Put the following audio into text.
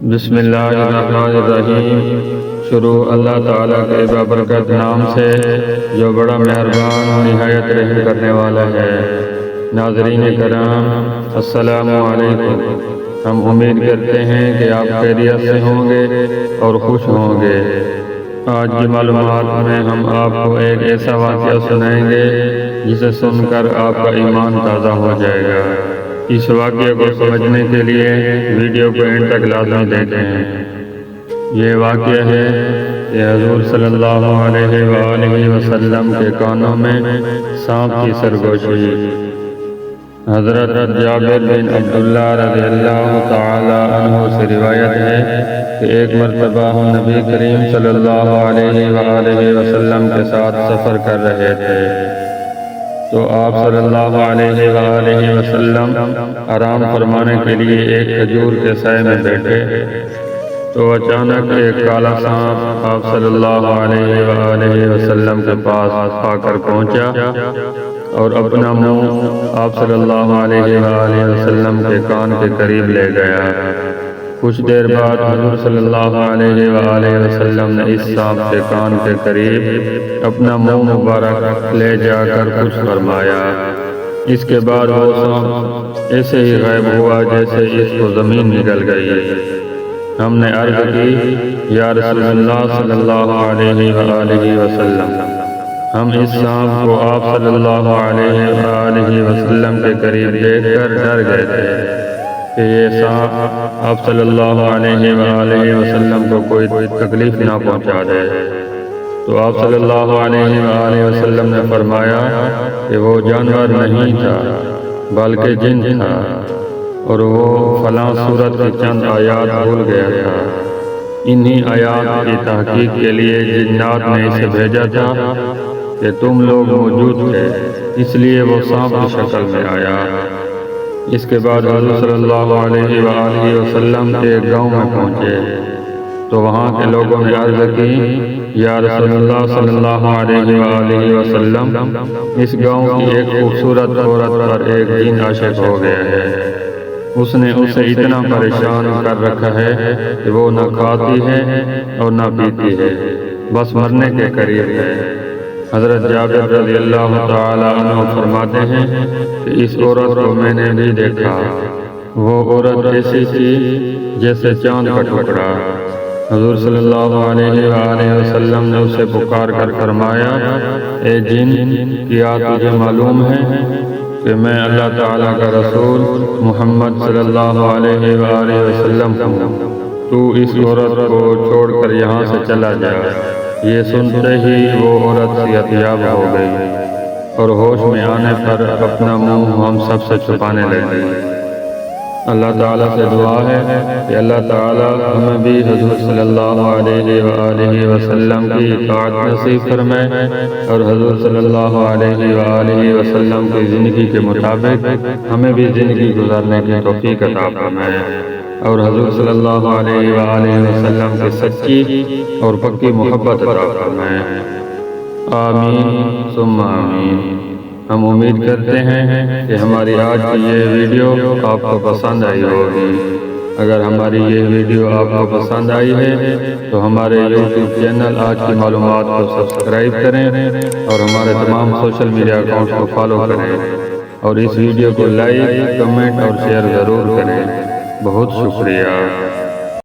بسم اللہ الرحمن الرحیم۔ شروع اللہ تعالیٰ کے بابرکت نام سے جو بڑا مہربان نہایت رحم کرنے والا ہے۔ ناظرین کرام، السلام علیکم۔ ہم امید کرتے ہیں کہ آپ خیریت سے ہوں گے اور خوش ہوں گے۔ آج کی معلومات میں ہم آپ کو ایک ایسا واقعہ سنائیں گے جسے سن کر آپ کا ایمان تازہ ہو جائے گا۔ اس واقعے کو سمجھنے کے لیے ویڈیو کو اینڈ تک لازمی دیکھیں۔ یہ واقعہ ہے کہ حضور صلی اللہ علیہ وآلہ وسلم کے کانوں میں سانپ کی سرگوشی۔ حضرت جابر بن عبداللہ رضی اللہ تعالی عنہ سے روایت ہے کہ ایک مرتبہ ہم نبی کریم صلی اللہ علیہ وآلہ وسلم کے ساتھ سفر کر رہے تھے تو آپ صلی اللہ علیہ وآلہ وسلم آرام فرمانے کے لیے ایک کھجور کے سائے میں بیٹھے تو اچانک ایک کالا سانپ آپ صلی اللہ علیہ وآلہ وسلم کے پاس آ کر پہنچا اور اپنا منہ آپ صلی اللہ علیہ وآلہ وسلم کے کان کے قریب لے گیا۔ کچھ دیر بعد حضور صلی اللہ علیہ وآلہ وسلم نے اس سانپ کے کان کے قریب اپنا منہ مبارک لے جا کر کچھ فرمایا۔ اس کے بعد وہ سانپ ایسے ہی غائب ہوا جیسے اس کو زمین نگل گئی۔ ہم نے عرض کی، یا رسول اللہ صلی اللہ علیہ وآلہ وسلم، ہم اس سانپ کو آپ صلی اللہ علیہ وآلہ وسلم کے قریب دیکھ کر ڈر گئے تھے کہ یہ سانپ آپ صلی اللہ علیہ وآلہ وسلم کو کوئی تکلیف نہ پہنچا دے۔ تو آپ صلی اللہ علیہ وآلہ وسلم نے فرمایا کہ وہ جانور نہیں تھا بلکہ جن تھا، اور وہ فلاں سورت کی چند آیات بھول گیا تھا۔ انہی آیات کی تحقیق کے لیے جنات نے اسے بھیجا تھا کہ تم لوگ موجود تھے، اس لیے وہ سانپ کی شکل میں آیا۔ اس کے بعد حضور صلی اللہ علیہ وآلہ وسلم ایک گاؤں میں پہنچے تو وہاں کے لوگوں نے عرض کی، یا رسول اللہ صلی اللہ علیہ وآلہ وسلم، اس گاؤں کی ایک خوبصورت عورت پر ایک جن عاشق ہو گیا ہے۔ اس نے اسے اتنا پریشان کر رکھا ہے کہ وہ نہ کھاتی ہے اور نہ پیتی ہے، بس مرنے کے قریب ہے۔ حضرت جابر رضی اللہ تعالی عنہ فرماتے ہیں کہ اس عورت کو میں نے بھی دیکھا۔ وہ عورت ایسی تھی جیسے چاند کا ٹکڑا۔ حضور صلی اللہ علیہ وآلہ وسلم نے اسے پکار کر فرمایا، اے جن، کیا تجھے معلوم ہے کہ میں اللہ تعالیٰ کا رسول محمد صلی اللہ علیہ وآلہ وسلم ہوں؟ تو اس عورت کو چھوڑ کر یہاں سے چلا جا۔ یہ سنتے ہی وہ عورت صحت یاب ہو گئی اور ہوش میں آنے پر اپنا منہ ہم سب سے چھپانے لگی۔ اللہ تعالیٰ سے دعا ہے کہ اللہ تعالیٰ ہمیں بھی حضور صلی اللہ علیہ وآلہ وسلم کی اطاعت نصیب فرمائے اور حضور صلی اللہ علیہ وآلہ وسلم کی زندگی کے مطابق ہمیں بھی زندگی گزارنے کی توفیق عطا فرمائے اور حضور صلی اللہ علیہ وآلہ وسلم کی سچی اور پکی محبت عطا فرمائے۔ آمین ثم آمین۔ ہم امید کرتے ہیں کہ ہماری آج کی یہ ویڈیو آپ کو پسند آئی ہوگی۔ اگر ہماری یہ ویڈیو آپ کو پسند آئی ہے تو ہمارے یوٹیوب چینل آج کی معلومات کو سبسکرائب کریں اور ہمارے تمام سوشل میڈیا اکاؤنٹس کو فالو کریں اور اس ویڈیو کو لائک، کمنٹ اور شیئر ضرور کریں۔ بہت شکریہ۔